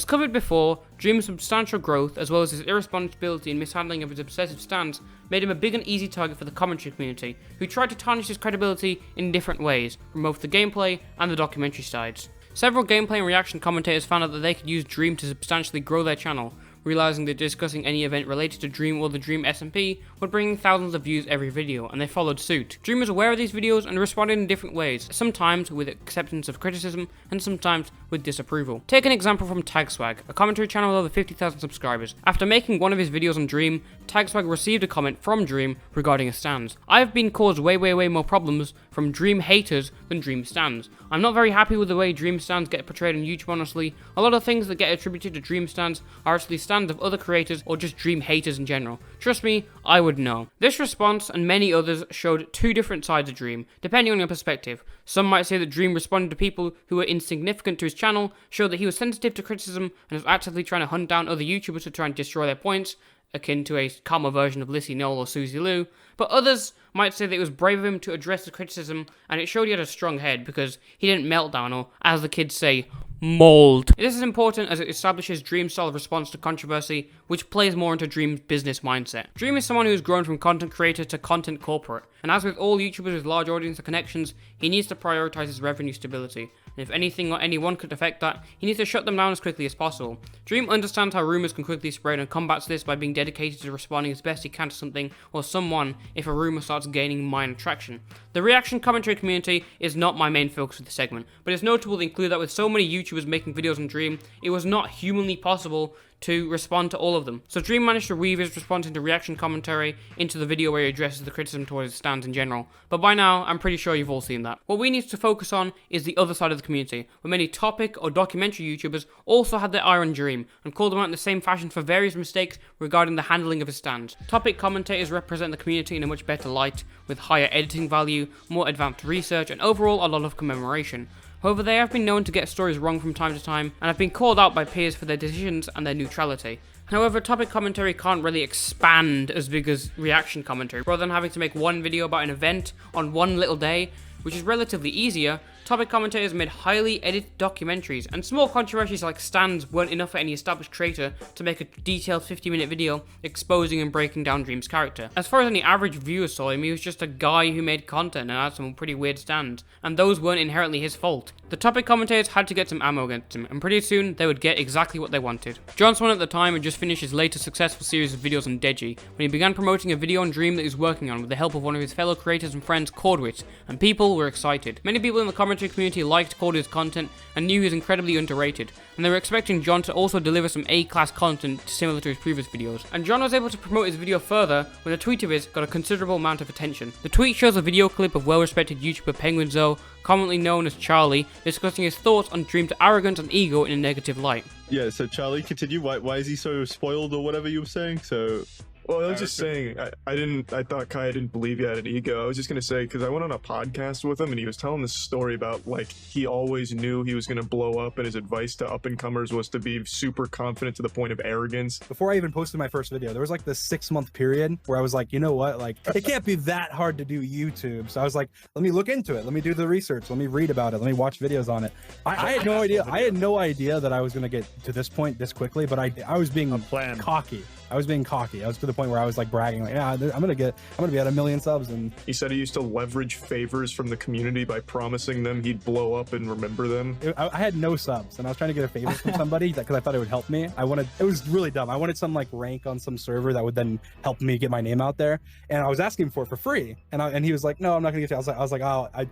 covered before, Dream's substantial growth, as well as his irresponsibility and mishandling of his obsessive stance, made him a big and easy target for the commentary community, who tried to tarnish his credibility in different ways, from both the gameplay and the documentary sides. Several gameplay and reaction commentators found out that they could use Dream to substantially grow their channel, realizing that discussing any event related to Dream or the Dream SMP would bring in thousands of views every video, and they followed suit. Dream was aware of these videos and responded in different ways, sometimes with acceptance of criticism and sometimes with disapproval. Take an example from TagSwag, a commentary channel with over 50,000 subscribers. After making one of his videos on Dream, TagSwag received a comment from Dream regarding his stans. I have been caused way more problems from Dream haters than Dream stans. I'm not very happy with the way Dream stans get portrayed on YouTube, honestly. A lot of things that get attributed to Dream stans are actually stans of other creators or just Dream haters in general. Trust me, I would know. This response and many others showed two different sides of Dream, depending on your perspective. Some might say that Dream responded to people who were insignificant to his channel, showed that he was sensitive to criticism and was actively trying to hunt down other YouTubers to try and destroy their points, akin to a calmer version of Lissy Noel or Susie Lou, but others might say that it was brave of him to address the criticism and it showed he had a strong head because he didn't melt down or, as the kids say, mold. This is important as it establishes Dream's style of response to controversy, which plays more into Dream's business mindset. Dream is someone who has grown from content creator to content corporate, and as with all YouTubers with large audience and connections, he needs to prioritize his revenue stability, and if anything or anyone could affect that, he needs to shut them down as quickly as possible. Dream understands how rumors can quickly spread and combats this by being dedicated to responding as best he can to something or someone if a rumor starts gaining minor traction. The reaction commentary community is not my main focus of the segment, but it's notable to include that with so many YouTubers making videos on Dream, it was not humanly possible to respond to all of them. So Dream managed to weave his response into reaction commentary into the video where he addresses the criticism towards his stance in general. But by now, I'm pretty sure you've all seen that. What we need to focus on is the other side of the community, where many topic or documentary YouTubers also had their eye on Dream and called him out in the same fashion for various mistakes regarding the handling of his stance. Topic commentators represent the community in a much better light, with higher editing value, more advanced research, and overall a lot of commemoration. However, they have been known to get stories wrong from time to time, and have been called out by peers for their decisions and their neutrality. However, topic commentary can't really expand as big as reaction commentary. Rather than having to make one video about an event on one little day, which is relatively easier, topic commentators made highly edited documentaries, and small controversies like stands weren't enough for any established creator to make a detailed 50-minute video exposing and breaking down Dream's character. As far as any average viewer saw him, he was just a guy who made content and had some pretty weird stands, and those weren't inherently his fault. The topic commentators had to get some ammo against him, and pretty soon they would get exactly what they wanted. John Swan at the time had just finished his latest successful series of videos on Deji, when he began promoting a video on Dream that he was working on with the help of one of his fellow creators and friends, Cordwit, and people were excited. Many people in the commentary community liked Cordwit's content and knew he was incredibly underrated, and they were expecting John to also deliver some A-class content similar to his previous videos. And John was able to promote his video further when a tweet of his got a considerable amount of attention. The tweet shows a video clip of well-respected YouTuber penguinzo, commonly known as Charlie, discussing his thoughts on Dream's arrogance and ego in a negative light. Yeah, so Charlie, continue. Why is he so spoiled or whatever you were saying? Well, I was just saying, I thought Kai didn't believe he had an ego. I was just going to say, because I went on a podcast with him and he was telling this story about, like, he always knew he was going to blow up and his advice to up-and-comers was to be super confident to the point of arrogance. Before I even posted my first video, there was like this 6-month period where I was like, you know what, like, it can't be that hard to do YouTube. So I was like, let me look into it. Let me do the research. Let me read about it. Let me watch videos on it. I had no idea. I had no idea that I was going to get to this point this quickly, but I was being cocky. I was being cocky. I was to the point where I was like bragging, like, yeah, I'm gonna be at 1 million subs. And he said he used to leverage favors from the community by promising them he'd blow up and remember them. I had no subs, and I was trying to get a favor from somebody because I thought it would help me. It was really dumb. I wanted some like rank on some server that would then help me get my name out there, and I was asking for it for free. And he was like, no, I'm not gonna get you. I was like, oh, I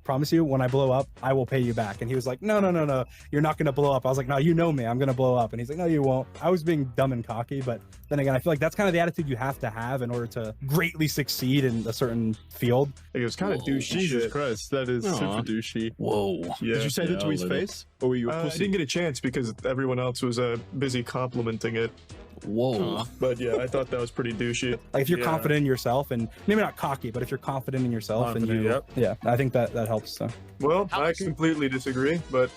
promise you, when I blow up, I will pay you back. And he was like, no, you're not gonna blow up. I was like, no, you know me, I'm gonna blow up. And he's like, no, you won't. I was being dumb and cocky, but then again, I feel like that's kind of the attitude you have to have in order to greatly succeed in a certain field. It was kind of douchey. Jesus Christ, that is super douchey. Whoa. Yeah. Did you say that to his face? Or were you a I pussy? didn't get a chance because everyone else was busy complimenting it. Whoa. But yeah, I thought that was pretty douchey. Like if you're confident in yourself, and maybe not cocky, but if you're confident in yourself yeah, I think that helps. So. Well, I completely disagree, but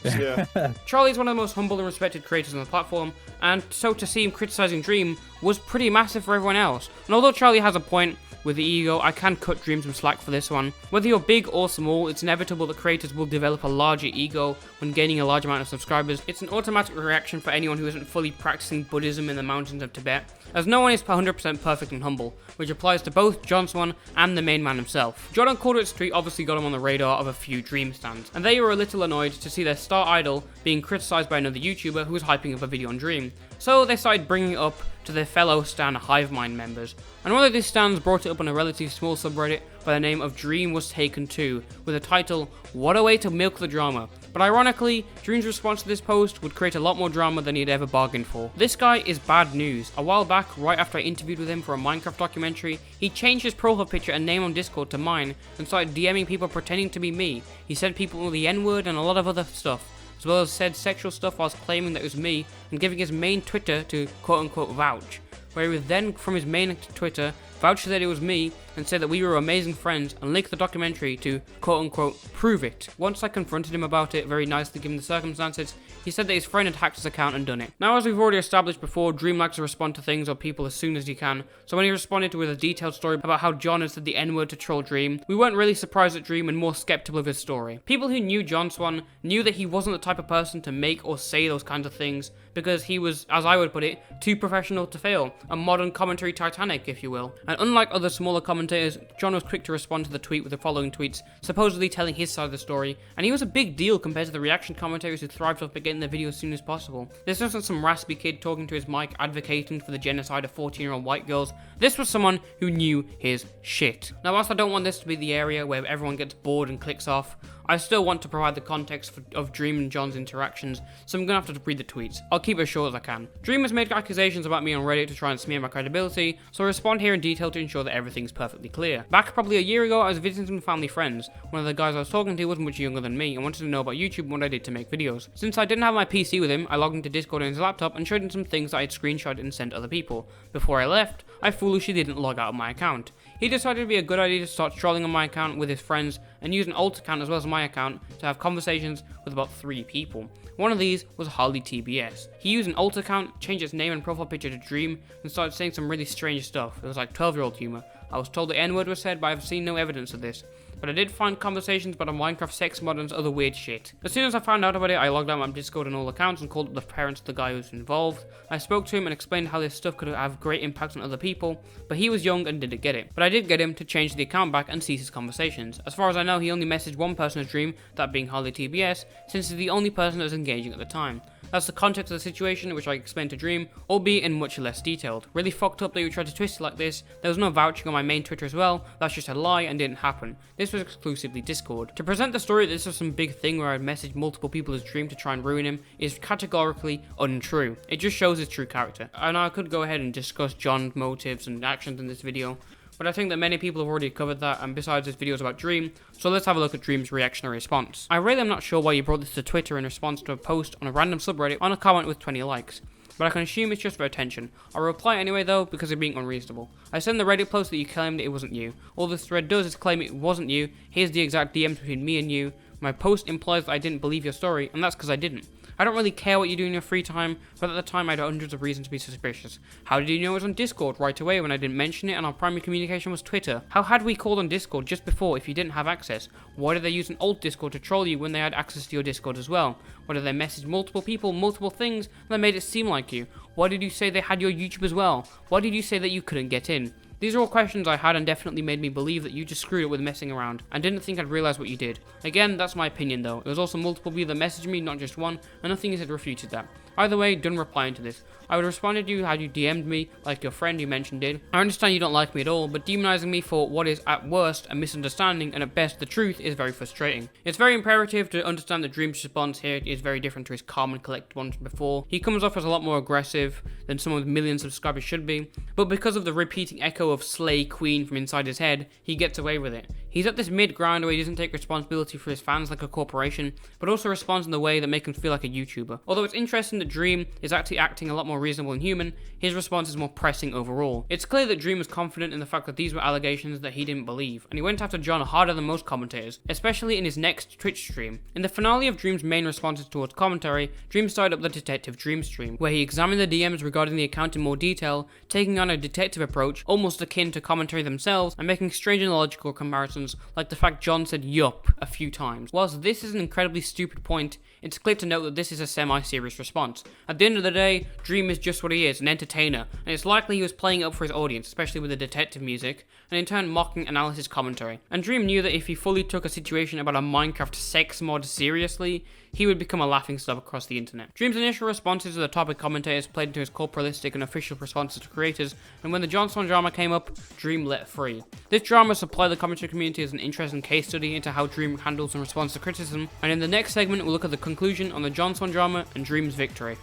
yeah. Charlie's one of the most humble and respected creators on the platform, and so to see him criticizing Dream was pretty massive for everyone else. And although Charlie has a point, with the ego, I can cut Dream some slack for this one. Whether you're big or small, it's inevitable that creators will develop a larger ego when gaining a large amount of subscribers. It's an automatic reaction for anyone who isn't fully practicing Buddhism in the mountains of Tibet, as no one is 100% perfect and humble, which applies to both John Swan and the main man himself. Jordan Corduroy's tweet obviously got him on the radar of a few Dream stands, and they were a little annoyed to see their star idol being criticised by another YouTuber who was hyping up a video on Dream. So they started bringing it up to their fellow Stan Hivemind members, and one of these stands brought it up on a relatively small subreddit by the name of Dream Was Taken Too, with the title, "What a way to milk the drama." But ironically, Dream's response to this post would create a lot more drama than he'd ever bargained for. This guy is bad news. A while back, right after I interviewed with him for a Minecraft documentary, he changed his profile picture and name on Discord to mine and started DMing people pretending to be me. He sent people the N-word and a lot of other stuff, as well as said sexual stuff whilst claiming that it was me and giving his main Twitter to quote-unquote vouch, where he would then, from his main Twitter, vouch that it was me and said that we were amazing friends and link the documentary to quote-unquote prove it. Once I confronted him about it very nicely given the circumstances, he said that his friend had hacked his account and done it. Now, as we've already established before, Dream likes to respond to things or people as soon as he can, so when he responded with a detailed story about how John had said the N-word to troll Dream, we weren't really surprised at Dream and more skeptical of his story. People who knew John Swan knew that he wasn't the type of person to make or say those kinds of things, because he was, as I would put it, too professional to fail, a modern commentary Titanic, if you will. And unlike other smaller commentators, John was quick to respond to the tweet with the following tweets, supposedly telling his side of the story, and he was a big deal compared to the reaction commentators who thrived off getting their videos as soon as possible. This wasn't some raspy kid talking to his mic advocating for the genocide of 14-year-old white girls. This was someone who knew his shit. Now, whilst I don't want this to be the area where everyone gets bored and clicks off, I still want to provide the context of Dream and John's interactions, so I'm gonna have to read the tweets. I'll keep it as short as I can. Dream has made accusations about me on Reddit to try and smear my credibility, so I'll respond here in detail to ensure that everything's perfectly clear. Back probably a year ago, I was visiting some family friends. One of the guys I was talking to was much younger than me and wanted to know about YouTube and what I did to make videos. Since I didn't have my PC with him, I logged into Discord on his laptop and showed him some things that I'd screenshotted and sent other people. Before I left, I foolishly didn't log out of my account. He decided it'd be a good idea to start trolling on my account with his friends and use an alt account as well as my account to have conversations with about 3 people. One of these was Harley TBS. He used an alt account, changed its name and profile picture to Dream, and started saying some really strange stuff. It was like 12-year-old humor. I was told the N-word was said, but I've seen no evidence of this. But I did find conversations about a Minecraft sex mod and other weird shit. As soon as I found out about it, I logged out my Discord and all accounts and called up the parents of the guy who was involved. I spoke to him and explained how this stuff could have great impact on other people, but he was young and didn't get it. But I did get him to change the account back and cease his conversations. As far as I know, he only messaged one person as Dream, that being Harley TBS, since he's the only person that was engaging at the time. That's the context of the situation, which I explained to Dream, albeit in much less detailed. Really fucked up that you tried to twist it like this. There was no vouching on my main Twitter as well. That's just a lie and didn't happen. This was exclusively Discord. To present the story that this was some big thing where I'd messaged multiple people as Dream to try and ruin him is categorically untrue. It just shows his true character. And I could go ahead and discuss John's motives and actions in this video, but I think that many people have already covered that, and besides this video is about Dream, so let's have a look at Dream's reactionary response. I really am not sure why you brought this to Twitter in response to a post on a random subreddit on a comment with 20 likes, but I can assume it's just for attention. I'll reply anyway though, because of being unreasonable. I sent the Reddit post that you claimed it wasn't you. All this thread does is claim it wasn't you. Here's the exact DMs between me and you. My post implies that I didn't believe your story, and that's because I didn't. I don't really care what you do in your free time, but at the time I had hundreds of reasons to be suspicious. How did you know it was on Discord right away when I didn't mention it and our primary communication was Twitter? How had we called on Discord just before if you didn't have access? Why did they use an old Discord to troll you when they had access to your Discord as well? Why did they message multiple people, multiple things, and they made it seem like you? Why did you say they had your YouTube as well? Why did you say that you couldn't get in? These are all questions I had and definitely made me believe that you just screwed it with messing around and didn't think I'd realize what you did. Again, that's my opinion though. It was also multiple people that messaged me, not just one, and nothing you said refuted that. Either way, done replying to this. I would have responded to you had you DM'd me, like your friend you mentioned did. I understand you don't like me at all, but demonizing me for what is at worst a misunderstanding and at best the truth is very frustrating. It's very imperative to understand that Dream's response here is very different to his calm and collected ones before. He comes off as a lot more aggressive than someone with millions of subscribers should be, but because of the repeating echo of Slay Queen from inside his head, he gets away with it. He's at this mid-ground where he doesn't take responsibility for his fans like a corporation, but also responds in a way that makes him feel like a YouTuber. Although it's interesting that Dream is actually acting a lot more more reasonable and human, his response is more pressing overall. It's clear that Dream was confident in the fact that these were allegations that he didn't believe, and he went after John harder than most commentators, especially in his next Twitch stream. In the finale of Dream's main responses towards commentary, Dream started up the Detective Dream stream, where he examined the DMs regarding the account in more detail, taking on a detective approach almost akin to commentary themselves, and making strange and illogical comparisons, like the fact John said yup a few times. Whilst this is an incredibly stupid point, it's clear to note that this is a semi-serious response. At the end of the day, Dream is just what he is, an entertainer, and it's likely he was playing it up for his audience, especially with the detective music, and in turn mocking analysis commentary. And Dream knew that if he fully took a situation about a Minecraft sex mod seriously, he would become a laughingstock across the internet. Dream's initial responses to the topic commentators played into his corporalistic and official responses to creators, and when the John Swan drama came up, Dream let free. This drama supplied the commentary community as an interesting case study into how Dream handles and responds to criticism, and in the next segment we'll look at the conclusion on the John Swan drama and Dream's victory.